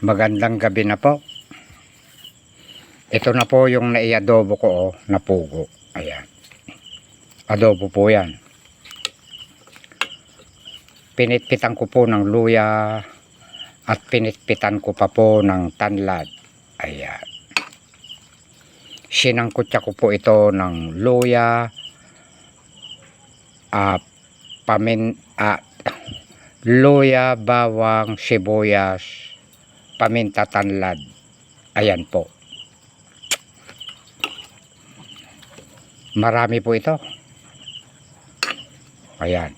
Magandang gabi na po. Ito na po yung naiadobo ko na pugo. Ayan. Adobo po yan. Pinitpitan ko po ng luya at pinitpitan ko pa po ng tanlad. Ayan. Sinangkutya ko po ito ng luya, luya, bawang, sibuyas, paminta, tanlad. Ayan po. Marami po ito. Ayan.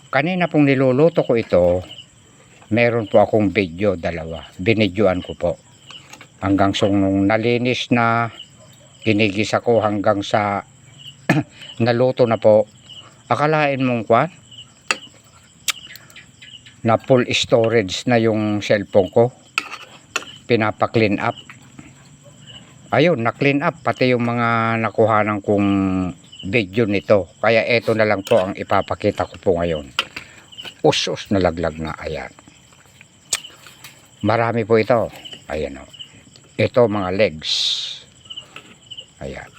Kanina pong niluluto ko ito, meron po akong video, dalawa. Binidyoan ko po. Hanggang nung nalinis na, ginigisa ko hanggang sa naluto na po. Akalain mong kwan? Na full storage na yung cellphone ko. Pinapa-clean up. Ayun, na-clean up pati yung mga nakuhanan kong video nito. Kaya eto na lang po ang ipapakita ko po ngayon. Usos na laglag na. Ayan. Marami po ito. Ayan o. Ito mga legs. Ayan.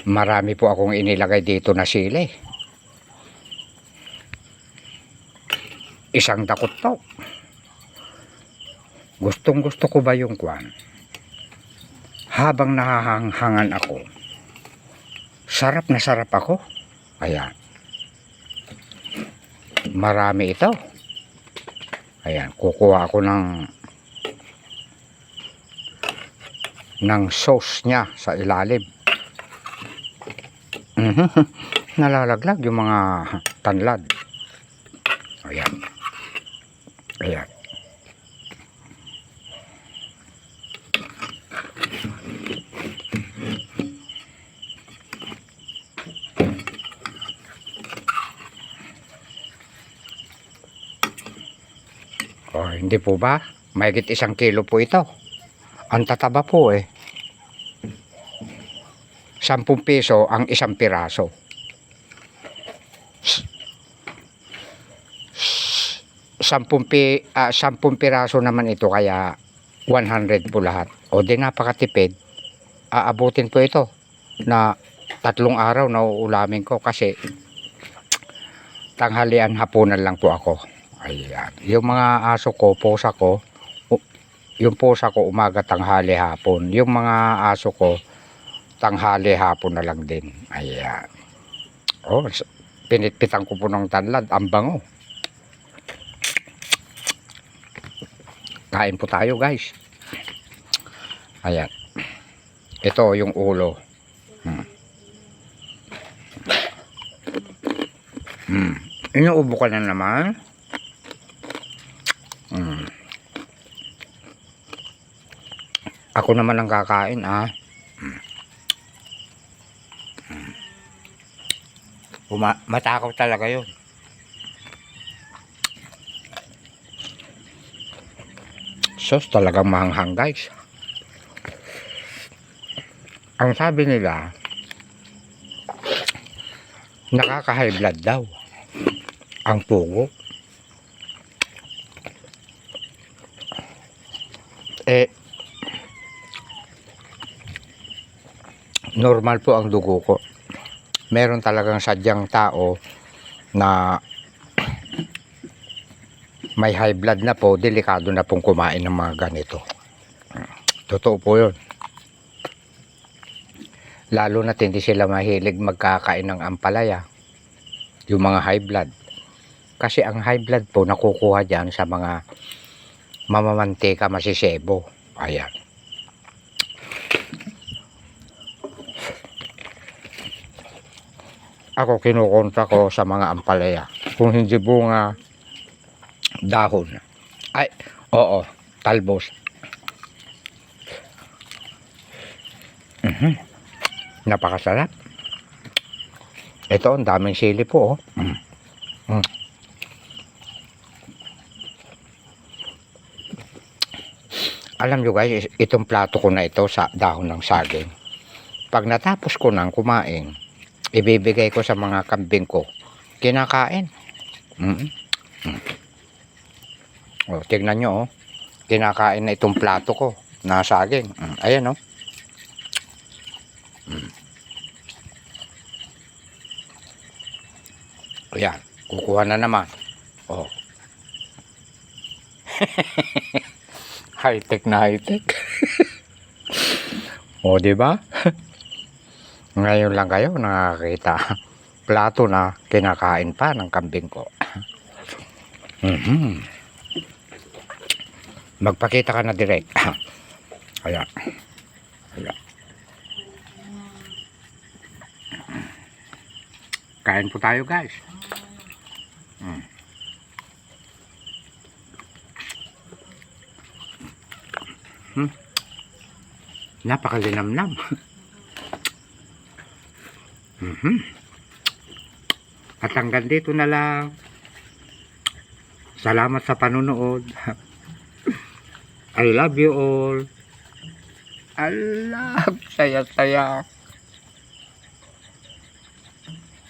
Marami po akong inilagay dito na sili. Isang dakot to. Gustong gusto ko ba yung kwan? Habang nahahanghangan ako, sarap na sarap ako. Ayan. Marami ito. Ayan, kukuha ako ng sauce niya sa ilalim. Nalalaglag yung mga tanlad. Ayan. Ayan. Oh, hindi po ba? Mahigit 1 kilo po ito. Ang tataba po eh. 10 piso ang 1 piraso. 10 piraso naman ito, kaya 100 po lahat. O di napakatipid. Aabutin po ito na 3 araw na uulamin ko kasi tanghalian, hapunan lang po ako. Ayan. Yung mga aso ko, pusa ko, yung pusa ko umaga, tanghali, hapon. Yung mga aso ko, tanghali, hapon na lang din. Ayan. Oh, pinitpitan ko po ng tanlad. Ang bango. Kain po tayo, guys. Ayan. Ito yung ulo. Inuubo ka na naman. Ako naman ang kakain, matakaw talaga yun. Sos, talagang mahanghang, guys. Ang sabi nila, nakaka-high blood daw ang pugo. Normal po ang dugo ko. Meron talagang sadyang tao na may high blood na po, delikado na pong kumain ng mga ganito. Totoo po yun. Lalo na hindi sila mahilig magkakain ng ampalaya, yung mga high blood. Kasi ang high blood po nakukuha dyan sa mga mamamantika, masisebo. Ayan. Ako kinukontra ko sa mga ampalaya. Kung hindi bunga, dahon. Ay, oo, talbos. Napakasarap. Ito, ang daming sili po. Alam nyo guys, itong plato ko na ito sa dahon ng saging. Pag natapos ko nang kumain, ibibigay ko sa mga kambing ko. Kinakain. Mm. Oh, tignan nyo, oh. Kinakain na itong plato ko na saging. Ayan, oh. Ayan, kukuha na naman. Oh. High-tech na high-tech. O, di ba? Ngayon lang kayo nakakita. Plato na kinakain pa ng kambing ko. Magpakita ka na direct. Ayan. Ayan. Kain po tayo, guys. Napakalinamnam. At hanggang dito na lang. Salamat sa panunood. I love you all. I love. Saya-saya.